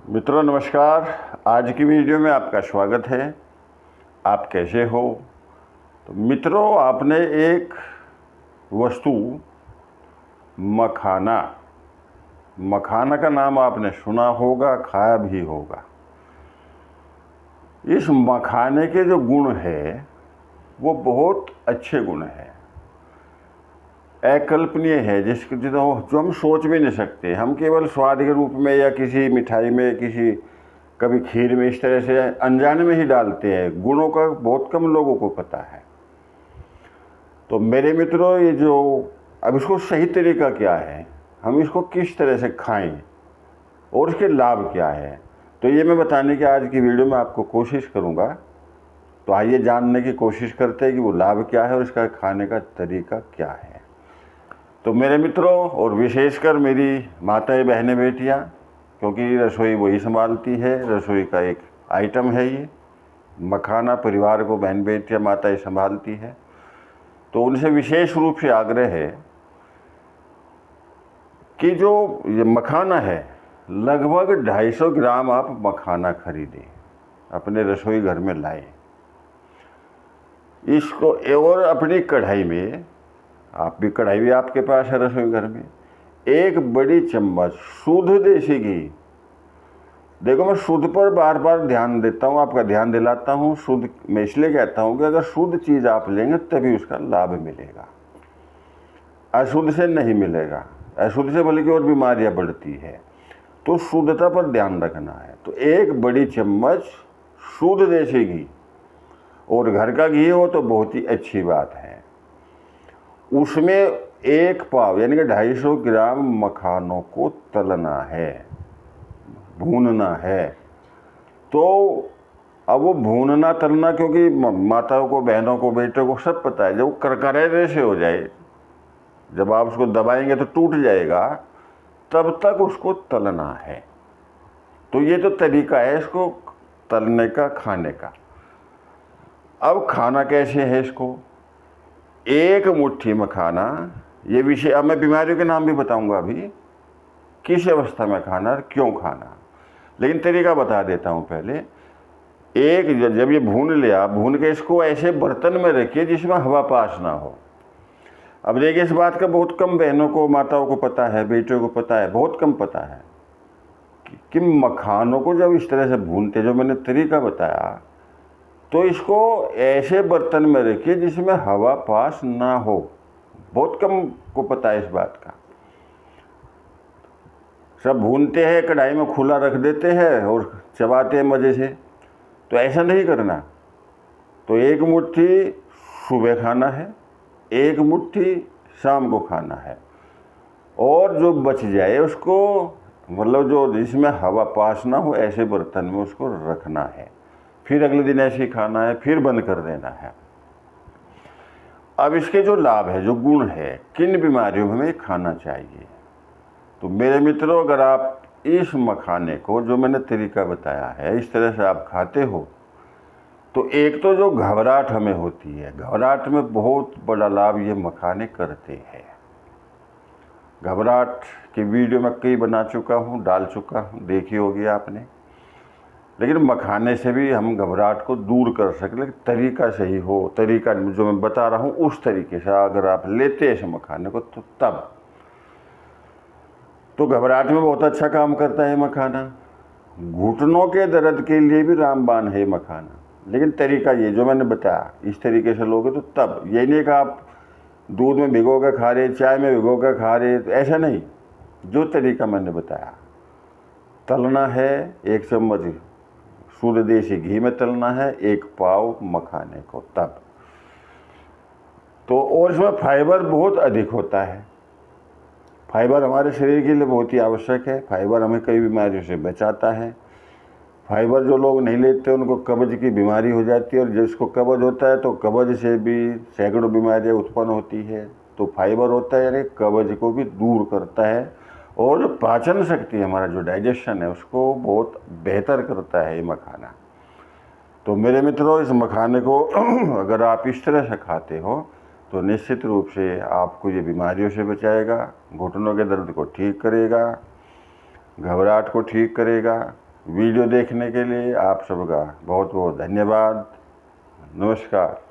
मित्रों नमस्कार। आज की वीडियो में आपका स्वागत है। आप कैसे हो? तो मित्रों, आपने एक वस्तु मखाना मखाना का नाम आपने सुना होगा, खाया भी होगा। इस मखाने के जो गुण है वो बहुत अच्छे गुण हैं, अकल्पनीय है, जिसके जो हम सोच भी नहीं सकते। हम केवल स्वाद के रूप में या किसी मिठाई में, किसी कभी खीर में इस तरह से अनजाने में ही डालते हैं। गुणों का बहुत कम लोगों को पता है। तो मेरे मित्रों, ये जो अब इसको सही तरीका क्या है, हम इसको किस तरह से खाएं और इसके लाभ क्या है, तो ये मैं बताने की आज की वीडियो में आपको कोशिश करूंगा। तो आइए जानने की कोशिश करते हैं कि वो लाभ क्या है और इसका खाने का तरीका क्या है। तो मेरे मित्रों, और विशेषकर मेरी माताएं, बहनें, बेटियां, क्योंकि रसोई वही संभालती है, रसोई का एक आइटम है ये मखाना। परिवार को बहन, बेटियां, माताएं संभालती है। तो उनसे विशेष रूप से आग्रह है कि जो ये मखाना है, लगभग 250 ग्राम आप मखाना खरीदें, अपने रसोई घर में लाएं। इसको और अपनी कढ़ाई में, आप भी कढ़ाई भी आपके पास है रसोई घर में, एक बड़ी चम्मच शुद्ध देसी घी। देखो, मैं शुद्ध पर बार बार ध्यान देता हूँ, आपका ध्यान दिलाता हूँ। शुद्ध मैं इसलिए कहता हूँ कि अगर शुद्ध चीज़ आप लेंगे तभी उसका लाभ मिलेगा, अशुद्ध से नहीं मिलेगा। अशुद्ध से बल्कि और बीमारियाँ बढ़ती है। तो शुद्धता पर ध्यान रखना है। तो एक बड़ी चम्मच शुद्ध देसी घी, और घर का घी हो तो बहुत ही अच्छी बात है। उसमें एक पाव यानी कि 250 ग्राम मखानों को तलना है, भूनना है। तो अब वो भूनना तलना, क्योंकि माताओं को, बहनों को, बेटों को सब पता है, जब करकरे से हो जाए, जब आप उसको दबाएंगे तो टूट जाएगा, तब तक उसको तलना है। तो ये तो तरीका है इसको तलने का, खाने का। अब खाना कैसे है इसको? एक मुट्ठी मखाना, ये विषय अब मैं बीमारियों के नाम भी बताऊंगा अभी, किस अवस्था में खाना और क्यों खाना, लेकिन तरीका बता देता हूँ पहले। एक जब ये भून लिया, भून के इसको ऐसे बर्तन में रखिए जिसमें हवा पास ना हो। अब देखिए, इस बात का बहुत कम बहनों को, माताओं को पता है, बेटियों को पता है, बहुत कम पता है कि मखानों को जब इस तरह से भूनते, जो मैंने तरीका बताया, तो इसको ऐसे बर्तन में रखिए जिसमें हवा पास ना हो। बहुत कम को पता है इस बात का। सब भूनते हैं, कढ़ाई में खुला रख देते हैं और चबाते हैं मज़े से। तो ऐसा नहीं करना। तो एक मुट्ठी सुबह खाना है, एक मुट्ठी शाम को खाना है, और जो बच जाए उसको, मतलब जो जिसमें हवा पास ना हो, ऐसे बर्तन में उसको रखना है। फिर अगले दिन ऐसे ही खाना है, फिर बंद कर देना है। अब इसके जो लाभ है, जो गुण है, किन बीमारियों में हमें खाना चाहिए, तो मेरे मित्रों, अगर आप इस मखाने को, जो मैंने तरीका बताया है, इस तरह से आप खाते हो, तो एक तो जो घबराहट हमें होती है, घबराहट में बहुत बड़ा लाभ ये मखाने करते हैं। घबराहट की वीडियो मैं कई बना चुका हूँ, डाल चुका हूँ, देखी होगी आपने। लेकिन मखाने से भी हम घबराहट को दूर कर सकते, लेकिन तरीका सही हो, तरीका जो मैं बता रहा हूँ उस तरीके से अगर आप लेते हैं इस मखाने को, तो तब तो घबराहट में बहुत अच्छा काम करता है मखाना। घुटनों के दर्द के लिए भी रामबाण है मखाना। लेकिन तरीका ये जो मैंने बताया, इस तरीके से लोगे तो तब। ये नहीं कि आप दूध में भिगो कर खा रहे, चाय में भिगो कर खा रहे, तो ऐसा नहीं। जो तरीका मैंने बताया, तलना है, एक चम्मच शुद्ध देसी घी में तलना है, एक पाव मखाने को, तब तो। और इसमें फाइबर बहुत अधिक होता है। फाइबर हमारे शरीर के लिए बहुत ही आवश्यक है। फाइबर हमें कई बीमारियों से बचाता है। फाइबर जो लोग नहीं लेते उनको कब्ज की बीमारी हो जाती है, और जिसको कब्ज होता है तो कब्ज से भी सैकड़ों बीमारियां उत्पन्न होती है। तो फाइबर होता है यानी कब्ज को भी दूर करता है, और पाचन शक्ति, हमारा जो डाइजेशन है, उसको बहुत बेहतर करता है ये मखाना। तो मेरे मित्रों, इस मखाने को अगर आप इस तरह से खाते हो तो निश्चित रूप से आपको ये बीमारियों से बचाएगा, घुटनों के दर्द को ठीक करेगा, घबराहट को ठीक करेगा, वीडियो देखने के लिए आप सबका बहुत बहुत धन्यवाद। नमस्कार।